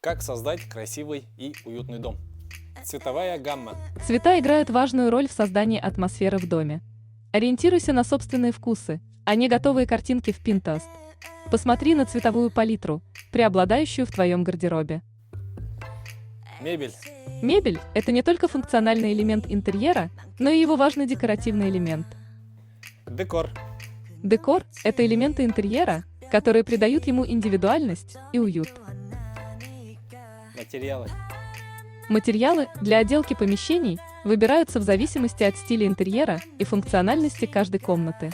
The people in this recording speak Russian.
Как создать красивый и уютный дом? Цветовая гамма. Цвета играют важную роль в создании атмосферы в доме. Ориентируйся на собственные вкусы, а не готовые картинки в Pinterest. Посмотри на цветовую палитру, преобладающую в твоем гардеробе. Мебель. Мебель– это не только функциональный элемент интерьера, но и его важный декоративный элемент. Декор. Декор– это элементы интерьера, которые придают ему индивидуальность и уют. Материалы. Материалы для отделки помещений выбираются в зависимости от стиля интерьера и функциональности каждой комнаты.